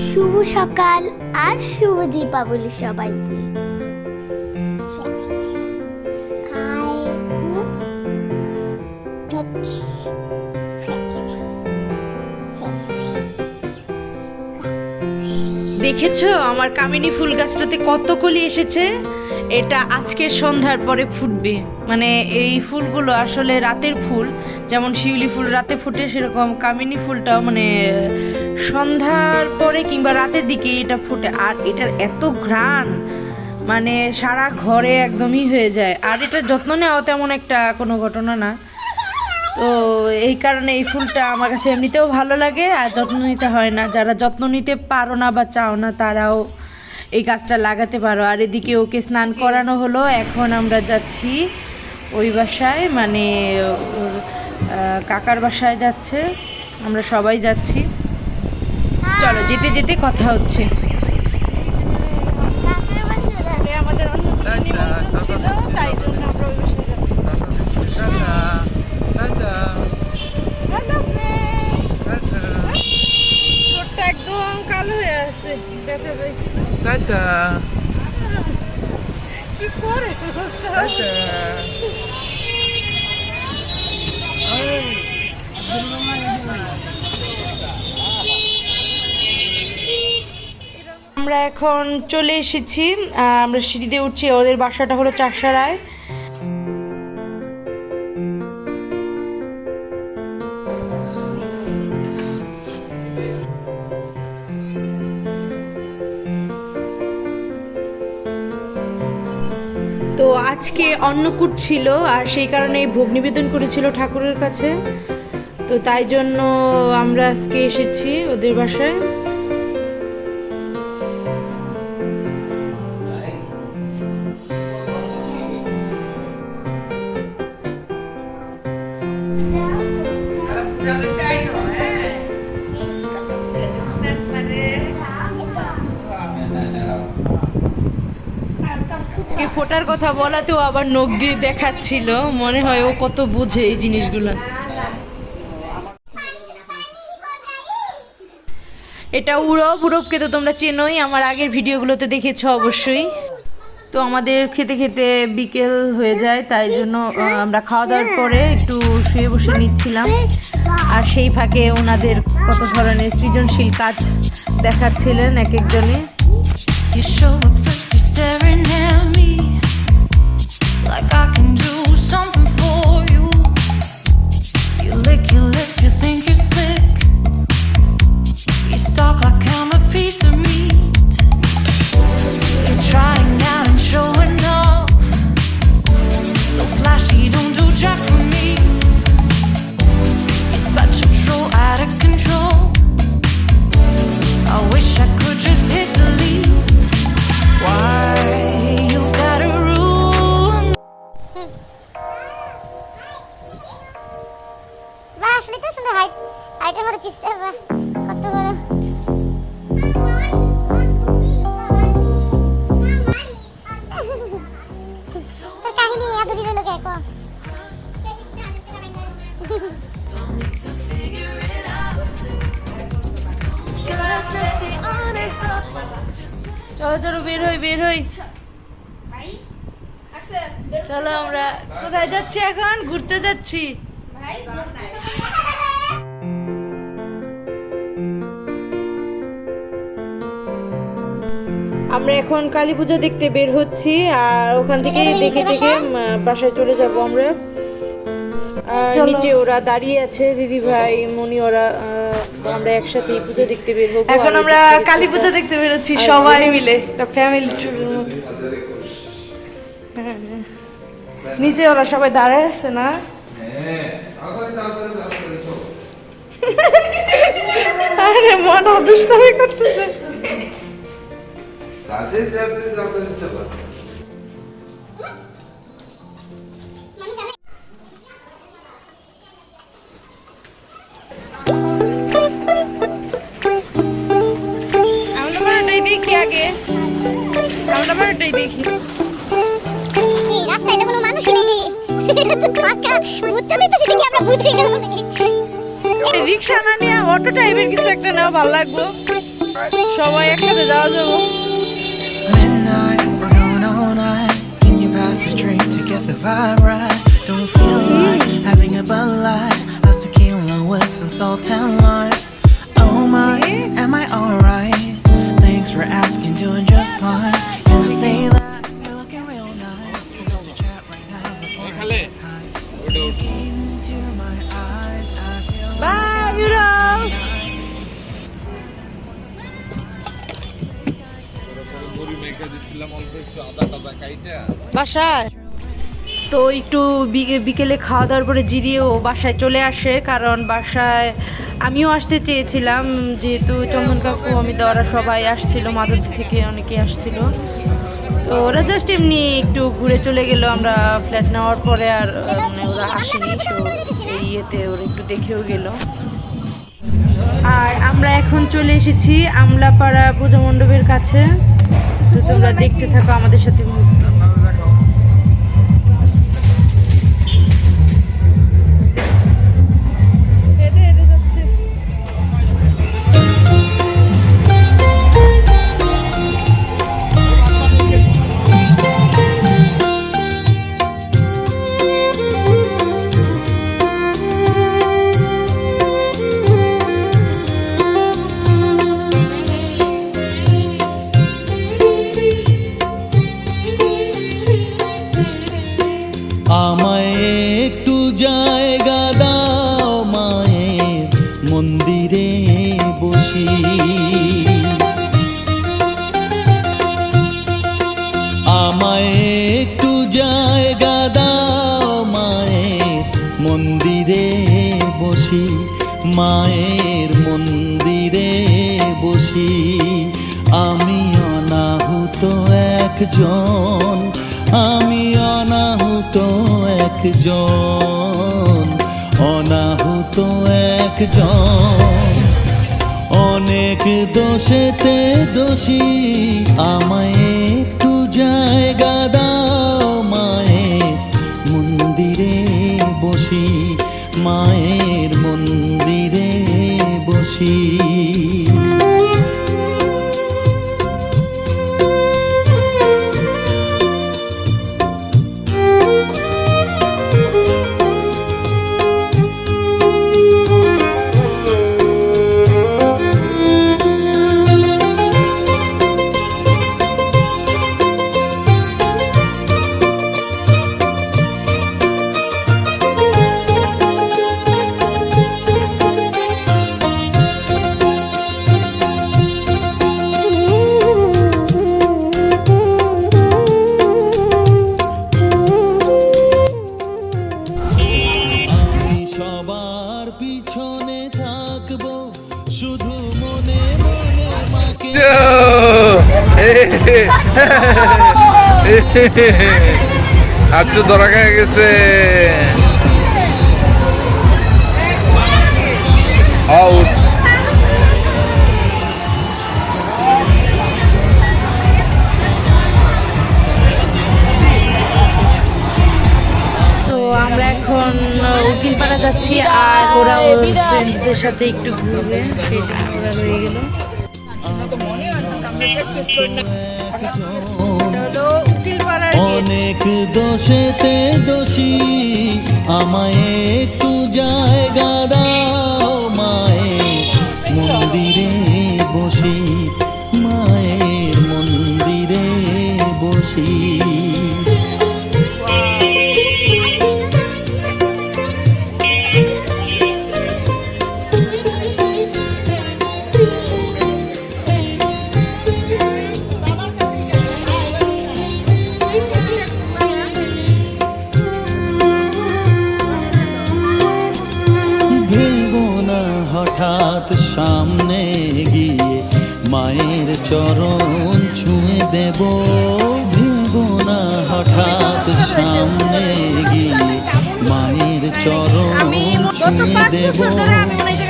শুভ সকাল আর শুভ দীপাবলি সবাইকে। দেখেছো আমার কামিনী ফুল গাছটাতে কত কলি এসেছে। এটা আজকের সন্ধ্যার পরে ফুটবে। মানে এই ফুলগুলো আসলে রাতের ফুল, যেমন শিউলি ফুল রাতে ফুটে, সেরকম কামিনী ফুলটাও মানে সন্ধ্যার পরে কিংবা রাতের দিকে এটা ফুটে। আর এটার এত ঘ্রাণ, মানে সারা ঘরে একদমই হয়ে যায়। আর এটার যত্ন নেওয়া তেমন একটা কোনো ঘটনা না। তো এই কারণে এই ফুলটা আমার কাছে এমনিতেও ভালো লাগে, আর যত্ন নিতে হয় না। যারা যত্ন নিতে পারো না বা চাও না, তারাও এই গাছটা লাগাতে পারো। আর এদিকে ওকে স্নান করানো হলো, এখন আমরা যাচ্ছি ওই বাসায়, মানে কাকার বাসায় যাচ্ছে, আমরা সবাই যাচ্ছি। চলো, যেতে যেতে কথা হচ্ছে। আমাদের অন্য নিমন্ত্রণ ছিল, তাই জন্য আমরা ওই বাসায় যাচ্ছি। একদম কালো হয়ে আছে, ব্যথা পাইছিল। কি করে আমরা এখন চলে এসেছি, আমরা সিঁড়িতে উঠছি। ওদের বাসাটা হলো চারসারায়। তো আজকে অন্নকূট ছিল, আর সেই কারণে ভোগ নিবেদন করেছিল ঠাকুরের কাছে। তো তাই জন্য আমরা আজকে এসেছি ওদের বাসায়। ফোটার কথা বলাতেও আবার নখ দিয়ে দেখাচ্ছিল, মনে হয় ও কত বোঝে এই জিনিসগুলো। এটা উড়ব, উড়বকে তো তোমরা চেনোই, আমার আগের ভিডিওগুলোতে দেখেছো অবশ্যই। তো আমাদের খেতে খেতে বিকেল হয়ে যায়, তাই জন্য আমরা খাওয়া দাওয়ার পরে একটু শুয়ে বসে নিচ্ছিলাম। আর সেই ফাঁকে ওনাদের কত ধরনের সৃজনশীল কাজ দেখাচ্ছিলেন এক একজনে। Like I can do something for you. You lick your lips, you think you're slick. You stalk like I'm a piece of meat. You're trying out and showing off. So flashy, don't do jack for me. You're such a troll, out of control. I wish I could just hit delete. Why you gotta ruin? আসলে তো সুন্দর হাইটের মতো চেষ্টা কত বড়। তোর কাহিনী আদুরি রইল কে কো। চলো চলো, বের হই বের হই। চলো, আমরা কোথায় যাচ্ছি এখন? ঘুরতে যাচ্ছি। আমরা এখন কালী পূজা দেখতে বের হচ্ছি, আর ওখান থেকে দেখে দেখে বাসায় চলে যাব আমরা। নিচে ওরা দাঁড়িয়ে আছে, দিদি ভাই মনি ওরা, আমরা একসাথে পূজা দেখতে বের হবো। এখন আমরা কালী পূজা দেখতে বেরোচ্ছি সবাই মিলে, একটা ফ্যামিলি ট্যুরের মতো। নিচে ওরা সবাই দাঁড়ায় আছে না? আরে মন দুষ্টামি করতেছে। দেখি আগে, আমরা বারোটাই দেখি। রাস্তায় তো কোনো মানুষ নেই, ফাঁকা বুঝতে দিতেছি দেখি আমরা বুঝে গেলাম। রিক্সা না নিয়ে অটো টাইপের কিছু একটা নাও, ভালো লাগবো। সবাই একসাথে যাওয়া যাবো। It's midnight, we're going all night. Can you pass a drink to get the vibe right? Don't feel like having a Bud Light. How's tequila with some salt and lime? Oh my, am I alright? Thanks for asking, doing just fine. Can I say that you're looking real nice? We'd love to chat right now before I get high. Look into my eyes, I feel Bye, Yuram. বাসায় তো একটু বিকেলে খাওয়া দাওয়ার পরে জিরিয়েও বাসায় চলে আসে, কারণ বাসায় আমিও আসতে চেয়েছিলাম, যেহেতু চন্দন কাকু অমিতা ওরা সবাই আসছিল, মাধবদী থেকে অনেকে আসছিল। তো ওরা জাস্ট এমনি একটু ঘুরে চলে গেল, আমরা ফ্ল্যাট নেওয়ার পরে আর মানে ওরা আসেনি। তো এই ইয়েতে ওরা একটু দেখেও গেল। আর আমরা এখন চলে এসেছি আমলাপাড়া পূজা মণ্ডপের কাছে। তো তোমরা দেখতে থাকো আমাদের সাথে। আমায় একটু জায়গা দাও মায়ের মন্দিরে বসি, আমায় একটু জায়গা দাও মায়ের মন্দিরে বসি, মায়ের মন্দিরে বসি। আমি অনাহুত একজন, আমি অনাহুত একজন, অনাহুত একজন। অনেক দোষেতে দোষী, আমায় একটু জায়গা দাও মায়ের মন্দিরে বসি, মায়ের মন্দিরে বসি। পিছনে থাকবো শুধু মনে মনে মাকে। আচ্ছা ধরা খেয়ে গেছে। আউট। আমরা এখন উকিলপাড়া যাচ্ছি, আর ওরা ওর ফ্রেন্ডদের সাথে একটু ঘুরবে, সেটা ওরা রয়ে গেল। অনেক দোষেতে দোষী, আমায় একটু জায়গা দাও মায়ের মন্দিরে বসি, মায়ের মন্দিরে বসি। হঠাৎ সামনে গিয়ে মায়ের চরণ ছুঁয়ে দেব, ভেবো না হঠাৎ সামনে গিয়ে মায়ের চরণ ছুঁয়ে দেব।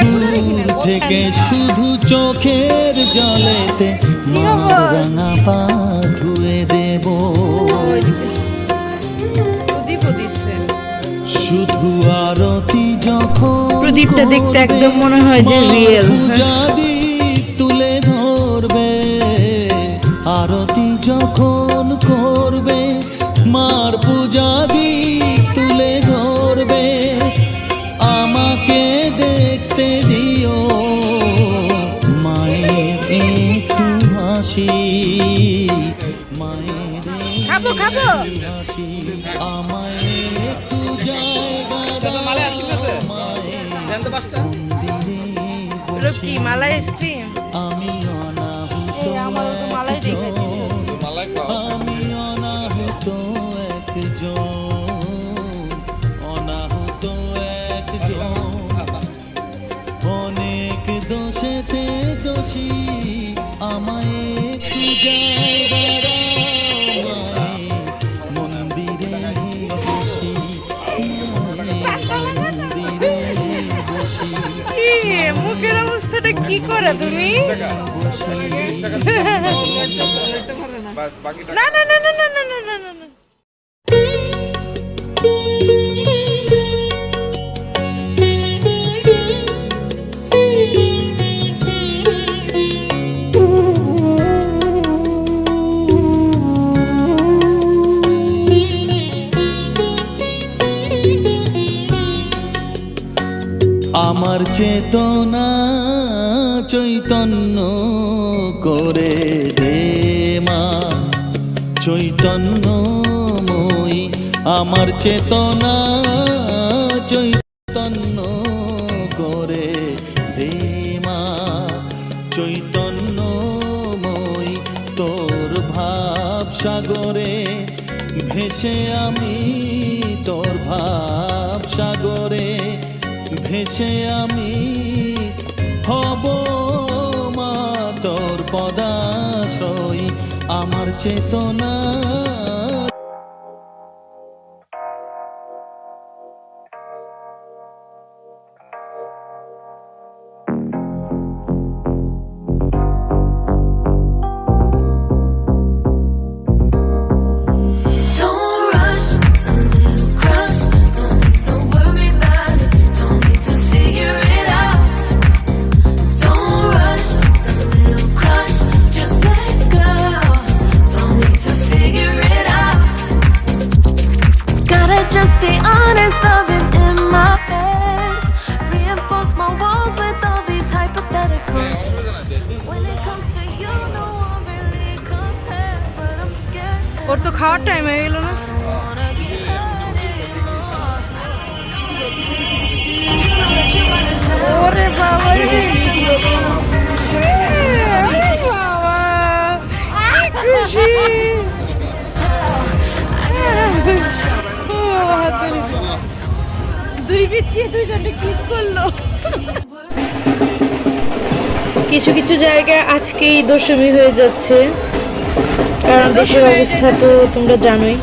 দূর থেকে শুধু চোখের জলেতে মার রাঙা পা ধুয়ে দেব। শুধু আরতি যখন প্রদীপটা দেখতে একদম মনে হয় যে রিয়েল। তুলে ধর আরতি যখন করবে মার পূজা দীপ তুলে ধরবে আমাকে দেখতে দিও মায়ের একটু হাসি মায়ের খাবো খাবো হাসি আমায় একটু জায়গা দাও মায়ের কি মালাই আইসক্রিম আমি অনাহুত এই আমার তো মালাই দেখে মালাই খাও আমি অনাহুত একজন অনেক দোষেতে দোষী আমায় একটু জায়গা দাও মায়ের মন্দিরে বসি মন্দিরে বসি কি মুখের অবস্থাটা কি করে তুমি বাস বাকিটা না না না না না না না না না না আমার চেতনা চৈতন্য করে দে মা চৈতন্যময়ী আমার চেতনা চৈতন্য করে দে মা চৈতন্যময়ী তোর ভাব সাগরে ভেসে আমি তোর ভাব সাগরে ভেসে আমি হব মা তোর পদাশ্রয় আমার চেতনা Don't rush, a little crush. Don't need to worry about it. Don't need to figure it out. Don't rush, a little crush. Just let go. Don't need to figure it out. Gotta just be honest. I've been in my head. Reinforce my walls with all these hypotheticals. When it comes to you, no one really compares. But I'm scared. ওর তো খাওয়ার time হয়ে গেল না Wanna be hurt anymore. ওরে বাবা রে ওরে বাবা কি খুশি ও হাতে দুই বিছিয়ে দুইজনে কিস করলো কিছু কিছু জায়গায় আজকেই দশমী হয়ে যাচ্ছে কারণ দেশের অবস্থা তো তোমরা জানোই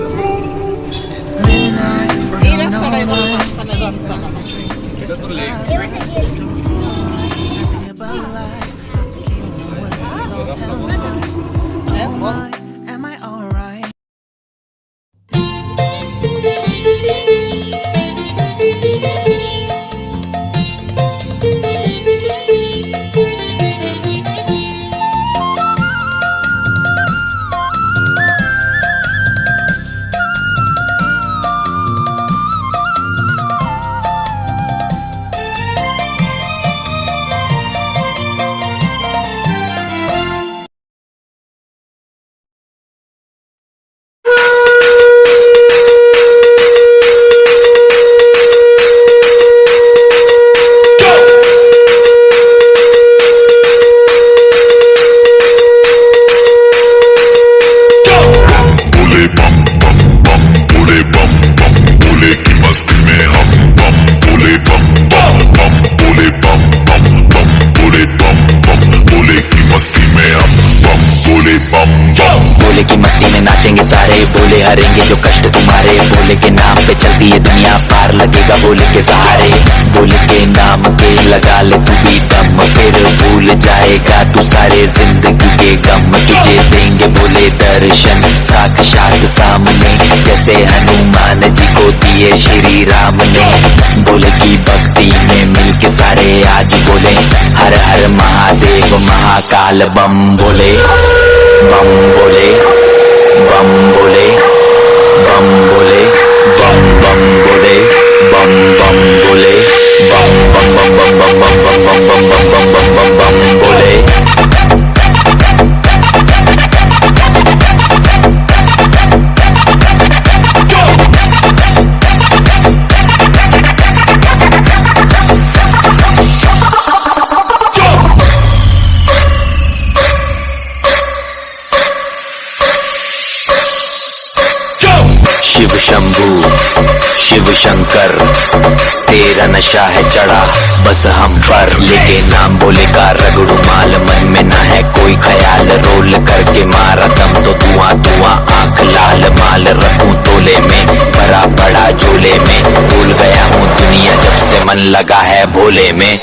It's midnight, we're going all night. Having a Bud Light, plus tequila with some salt and lime. Oh my, am I alright? बोले की मस्ती में नाचेंगे सारे बोले हरेंगे जो कष्ट तुम्हारे बोले के नाम पे चलती है दुनिया पार लगेगा बोले के सहारे बोले के नाम के लगा ले तू भी दम फिर भूल जाएगा तू सारे जिंदगी के गम तुझे देंगे बोले दर्शन साक्षात सामने जैसे हनुमान जी को दिए श्री राम ने बोले की भक्ति में मिलके सारे आज बोले हर हर महादेव महाकाल बम बोले बम बोले बम बोले बम बोले बम बम बोले बम बम बोले बम बम बम बम बम बम बम बम बम बम बम बम बम बोले शिव शंभू शिव शंकर तेरा नशा है चढ़ा बस हम पर लेके नाम बोले का रगड़ू माल मन में ना है कोई ख्याल रोल करके मारा दम तो धुआं धुआं आंख लाल माल रखूं तोले में भरा पड़ा झोले में भूल गया हूँ दुनिया जब से मन लगा है भोले में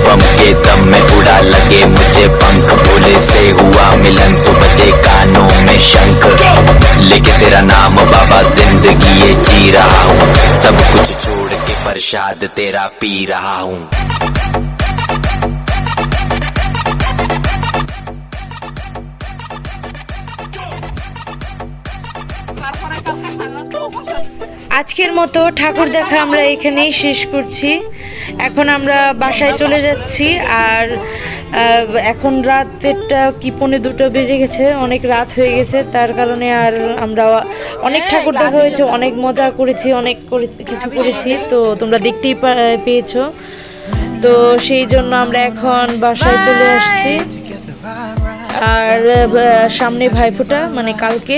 बम के दम में उड़ा लगे मुझे पंख भोले से हुआ मिलन तो बजे कानों में शंख लेके तेरा नाम बाबा जिंदगी ये जी रहा हूँ सब कुछ छोड़ के प्रसाद तेरा पी रहा हूँ আজকের মতো ঠাকুর দেখা আমরা এখানেই শেষ করছি এখন আমরা বাসায় চলে যাচ্ছি আর এখন রাতেরটা কি 1:45 বেজে গেছে অনেক রাত হয়ে গেছে তার কারণে আর আমরা অনেক ঠাকুর দেখা হয়েছে অনেক মজা করেছি অনেক কিছু করেছি তো তোমরা দেখতেই পেয়েছো তো সেই জন্য আমরা এখন বাসায় চলে আসছি আর সামনে ভাইফোঁটা মানে কালকে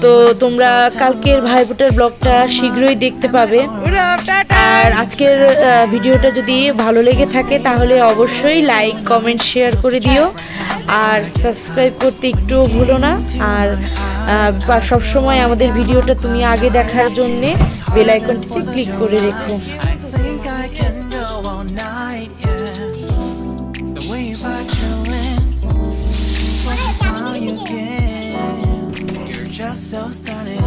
তো তোমরা কালকের ভাইফোঁটার ব্লগটা শীঘ্রই দেখতে পাবে আর আজকের ভিডিওটা যদি ভালো লেগে থাকে তাহলে অবশ্যই লাইক কমেন্ট শেয়ার করে দিও আর সাবস্ক্রাইব করতে একটু ভুলো না আর সব সময় আমাদের ভিডিওটা তুমি আগে দেখার জন্য বেল আইকনটিতে ক্লিক করে রেখো So stunning.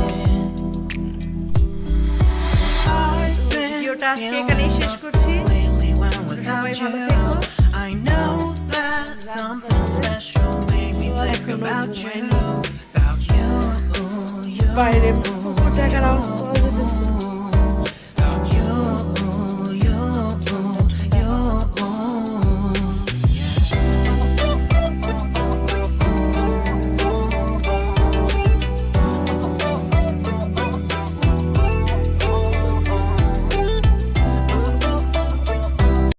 ভিডিওটা আজকে এখানেই শেষ করছি Lately when without you, I know that something special made me think about you. About you. বাইরে পুকুরটাকে